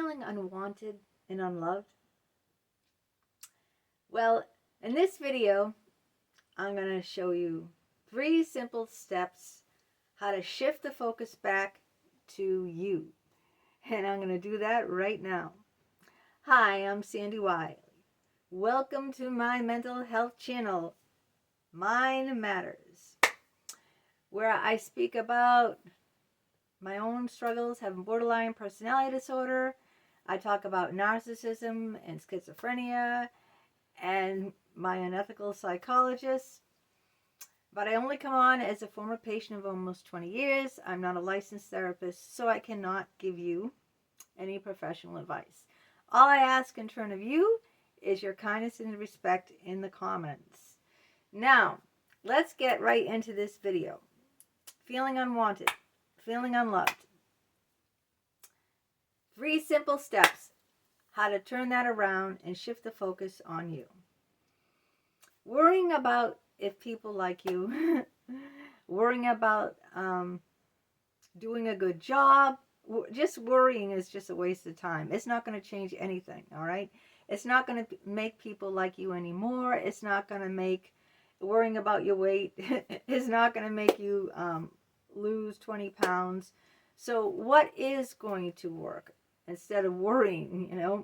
feeling unwanted and unloved? Well, in this video, I'm going to show you 3 simple steps how to shift the focus back to you. And I'm going to do that right now. Hi, I'm Sandy Wyllie. Welcome to my mental health channel, Mind Matters, where I speak about my own struggles having borderline personality disorder. I talk about narcissism and schizophrenia and my unethical psychologist. But I only come on as a former patient of almost 20 years. I'm not a licensed therapist, so I cannot give you any professional advice. All I ask in turn of you is your kindness and respect in the comments. Now, let's get right into this video. Feeling unwanted, feeling unloved. 3 simple steps how to turn that around and shift the focus on you. Worrying about if people like you, worrying about doing a good job, just worrying is just a waste of time. It's not going to change anything, all right? It's not going to make people like you anymore. It's not going to make worrying about your weight is not going to make you lose 20 pounds. So what is going to work instead of worrying,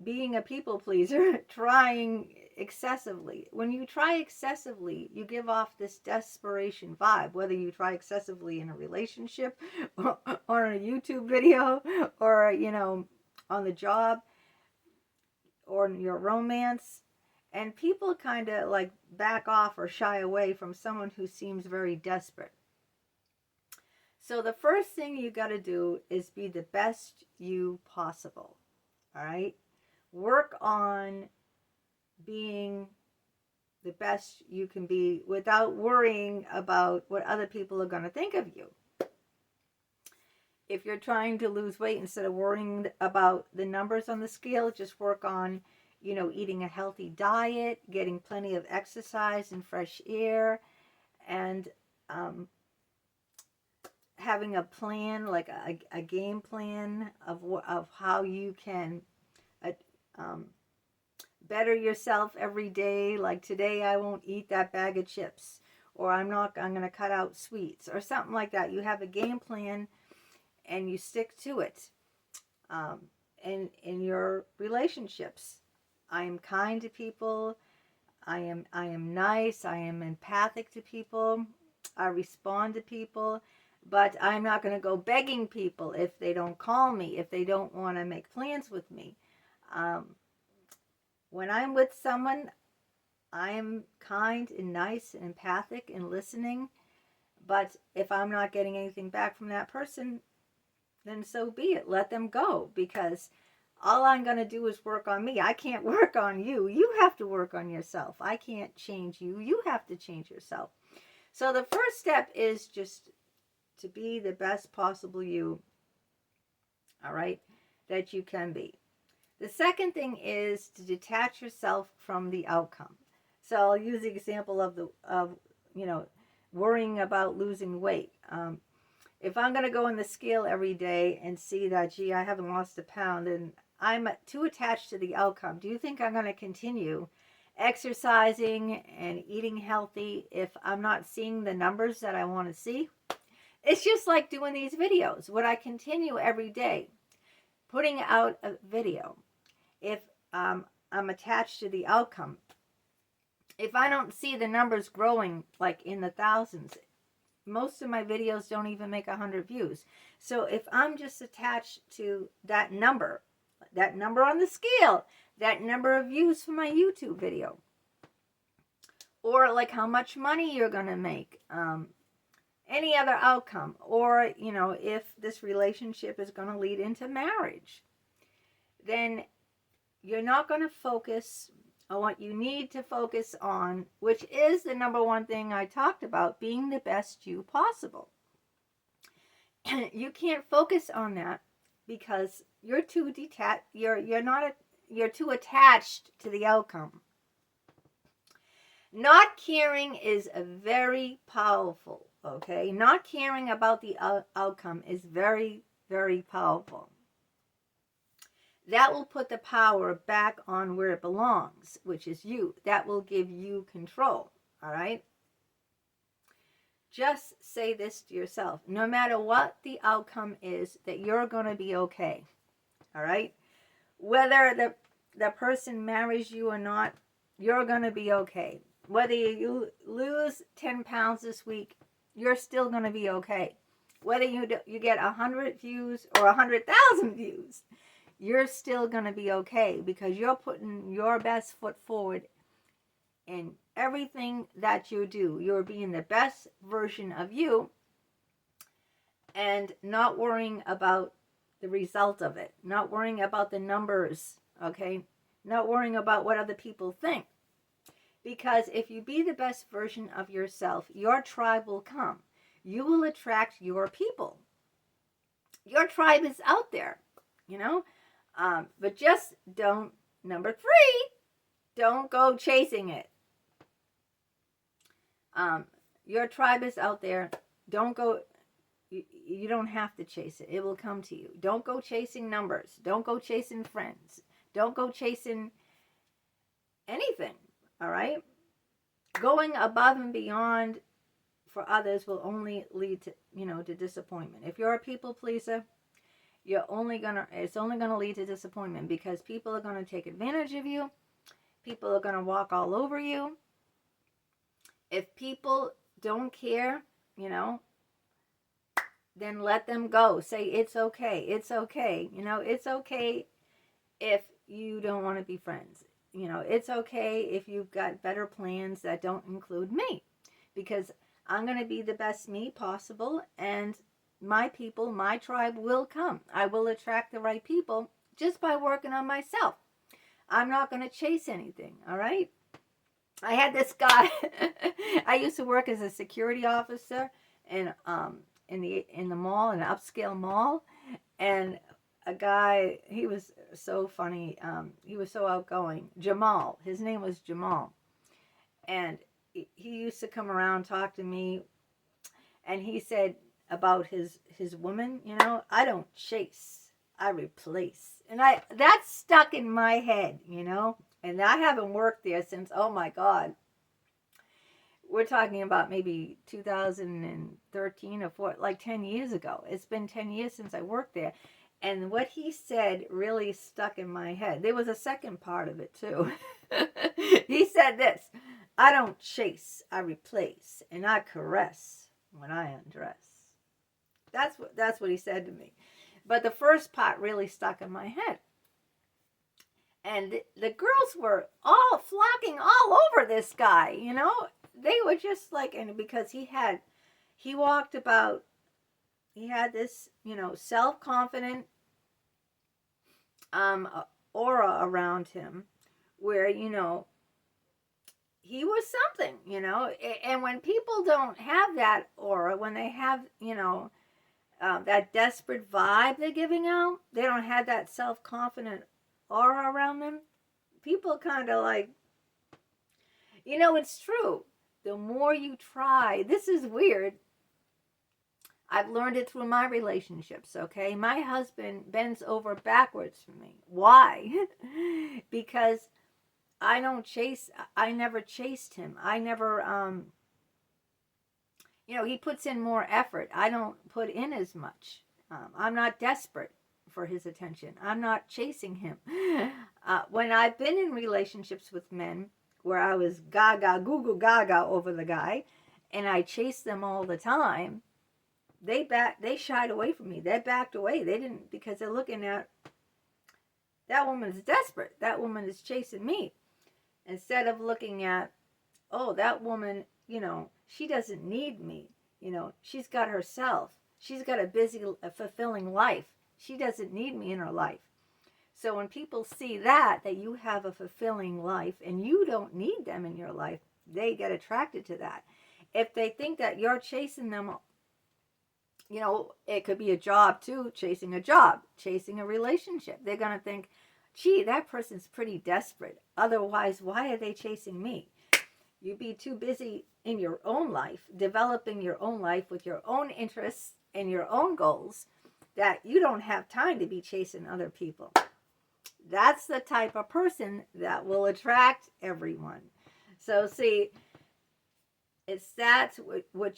being a people pleaser, trying excessively? When you try excessively, you give off this desperation vibe, whether you try excessively in a relationship or in a YouTube video or, on the job or in your romance. And people kind of like back off or shy away from someone who seems very desperate. So the first thing you got to do is be the best you possible. All right? Work on being the best you can be without worrying about what other people are going to think of you. If you're trying to lose weight, instead of worrying about the numbers on the scale, just work on, eating a healthy diet, getting plenty of exercise and fresh air, and having a plan, like a game plan of how you can better yourself every day. Like today I won't eat that bag of chips, or I'm going to cut out sweets or something like that. You have a game plan and you stick to it. And in your relationships, I am kind to people. I am nice. I am empathic to people. I respond to people. But I'm not going to go begging people if they don't call me, if they don't want to make plans with me. When I'm with someone, I'm kind and nice and empathic and listening. But if I'm not getting anything back from that person, then so be it. Let them go, because all I'm going to do is work on me. I can't work on you. You have to work on yourself. I can't change you. You have to change yourself. So the first step is just to be the best possible you, all right, that you can be. The second thing is to detach yourself from the outcome. So I'll use the example of worrying about losing weight. If I'm going to go on the scale every day and see that, gee, I haven't lost a pound, and I'm too attached to the outcome, do you think I'm going to continue exercising and eating healthy if I'm not seeing the numbers that I want to see? It's just like doing these videos. Would I continue every day putting out a video if I'm attached to the outcome? If I don't see the numbers growing like in the thousands, most of my videos don't even make 100 views. So if I'm just attached to that number on the scale, that number of views for my YouTube video, or like how much money you're going to make, any other outcome, or, if this relationship is going to lead into marriage, then you're not going to focus on what you need to focus on, which is the number one thing I talked about, being the best you possible. You can't focus on that because you're too detached. You're too attached to the outcome. Not caring is a very powerful, okay? Not caring about the outcome is very, very powerful. that will put the power back on where it belongs, which is you. That will give you control, all right? Just say this to yourself. No matter what the outcome is, that you're going to be okay, all right? Whether the person marries you or not, you're going to be okay. Whether you lose 10 pounds this week, you're still going to be okay. Whether you get 100 views or 100,000 views, you're still going to be okay, because you're putting your best foot forward in everything that you do. You're being the best version of you and not worrying about the result of it, not worrying about the numbers, okay? Not worrying about what other people think. Because if you be the best version of yourself, your tribe will come. You will attract your people. Your tribe is out there, you know? But just don't, number 3, don't go chasing it. Your tribe is out there. Don't go, you don't have to chase it. It will come to you. Don't go chasing numbers. Don't go chasing friends. Don't go chasing anything, all right? Going above and beyond for others will only lead to, to disappointment. If you're a people pleaser, it's only gonna lead to disappointment, because people are gonna take advantage of you. People are gonna walk all over you. If people don't care, then let them go. Say it's okay. It's okay. It's okay if you don't want to be friends. It's okay if you've got better plans that don't include me, because I'm going to be the best me possible, and my people, my tribe will come. I will attract the right people just by working on myself. I'm not going to chase anything, all right? I had this guy, I used to work as a security officer in the mall, in an upscale mall, and a guy, he was so funny, he was so outgoing, Jamal, his name was Jamal, and he used to come around, talk to me, and he said about his woman, I don't chase, I replace. And that stuck in my head, and I haven't worked there since, oh my God, we're talking about maybe 2013 or 10 years ago. It's been 10 years since I worked there. And what he said really stuck in my head. There was a second part of it too. He said this: I don't chase, I replace, and I caress when I undress. That's what he said to me. But the first part really stuck in my head. And the girls were all flocking all over this guy, They were just like, and because he had this, self-confident aura around him where, he was something, And when people don't have that aura, when they have, that desperate vibe they're giving out, they don't have that self-confident aura around them, people kind of like, it's true. The more you try, this is weird. I've learned it through my relationships, okay? My husband bends over backwards for me. Why? Because I never chased him. I never, he puts in more effort. I don't put in as much. I'm not desperate for his attention. I'm not chasing him. When I've been in relationships with men where I was goo goo gaga over the guy, and I chased them all the time, they shied away from me. They backed away. They didn't, because they're looking at, that woman's desperate. That woman is chasing me. Instead of looking at, oh, that woman, she doesn't need me. She's got herself. She's got a busy, fulfilling life. She doesn't need me in her life. So when people see that you have a fulfilling life and you don't need them in your life, they get attracted to that. If they think that you're chasing them, it could be a job too, chasing a job, chasing a relationship. They're going to think, gee, that person's pretty desperate. Otherwise, why are they chasing me? You'd be too busy in your own life, developing your own life with your own interests and your own goals, that you don't have time to be chasing other people. That's the type of person that will attract everyone. So see, it's that what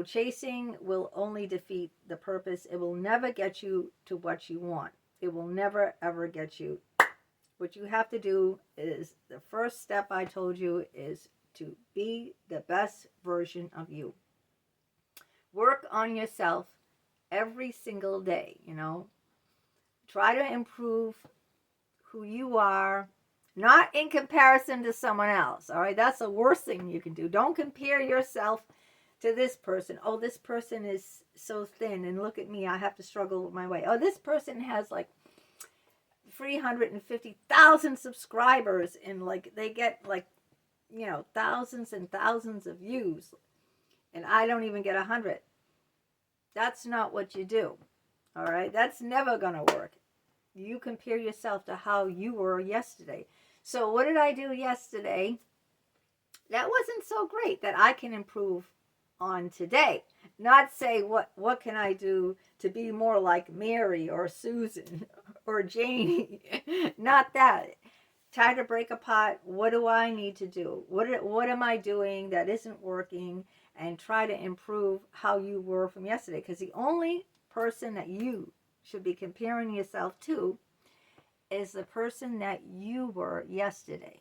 chasing will only defeat the purpose. It will never get you to what you want. It will never, ever get you. What you have to do is, the first step I told you is to be the best version of you. Work on yourself every single day, Try to improve who you are, not in comparison to someone else, all right? That's the worst thing you can do. Don't compare yourself to this person. Oh, this person is so thin, and look at me, I have to struggle with my weight. Oh, this person has like 350,000 subscribers, and like they get like thousands and thousands of views, and I don't even get 100. That's not what you do. All right, that's never gonna work. You compare yourself to how you were yesterday. So what did I do yesterday that wasn't so great that I can improve on today? Not say what can I do to be more like Mary or Susan or Janie. Not that. Try to break apart, what do I need to do? What am I doing that isn't working? And try to improve how you were from yesterday. Because the only person that you should be comparing yourself to is the person that you were yesterday.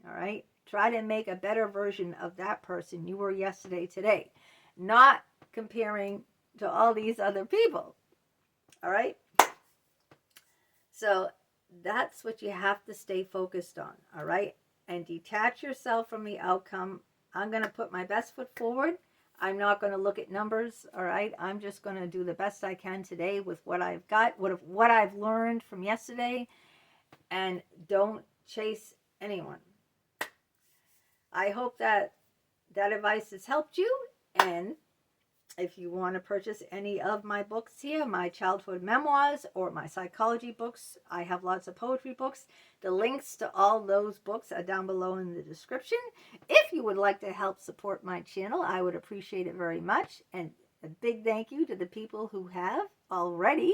All right? Try to make a better version of that person you were yesterday today. Not comparing to all these other people. All right? So that's what you have to stay focused on. All right? And detach yourself from the outcome. I'm going to put my best foot forward. I'm not going to look at numbers, all right? I'm just going to do the best I can today with what I've got, what I've learned from yesterday, and don't chase anyone. I hope that advice has helped you, and if you want to purchase any of my books here, my childhood memoirs or my psychology books, I have lots of poetry books. The links to all those books are down below in the description. If you would like to help support my channel, I would appreciate it very much. And a big thank you to the people who have already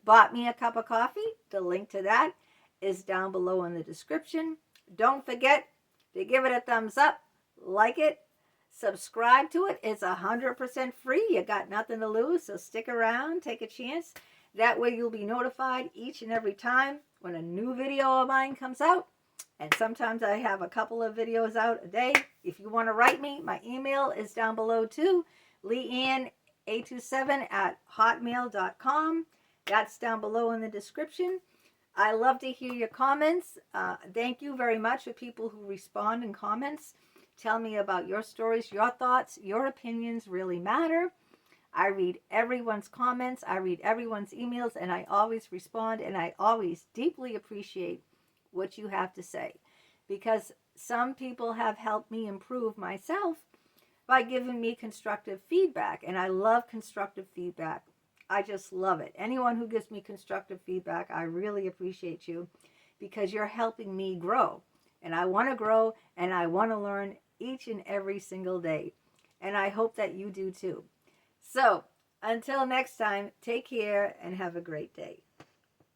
bought me a cup of coffee. The link to that is down below in the description. Don't forget to give it a thumbs up, like it, subscribe to it. It's 100% free. You got nothing to lose, so stick around, take a chance. That way you'll be notified each and every time when a new video of mine comes out. And sometimes I have a couple of videos out a day. If you want to write me, my email is down below too. leanne827@hotmail.com. That's down below in the description. I love to hear your comments. Thank you very much for people who respond in comments. Tell me about your stories, your thoughts, your opinions really matter. I read everyone's comments. I read everyone's emails, and I always respond, and I always deeply appreciate what you have to say, because some people have helped me improve myself by giving me constructive feedback, and I love constructive feedback. I just love it. Anyone who gives me constructive feedback, I really appreciate you, because you're helping me grow, and I want to grow, and I want to learn each and every single day, and I hope that you do too. So until next time, take care and have a great day.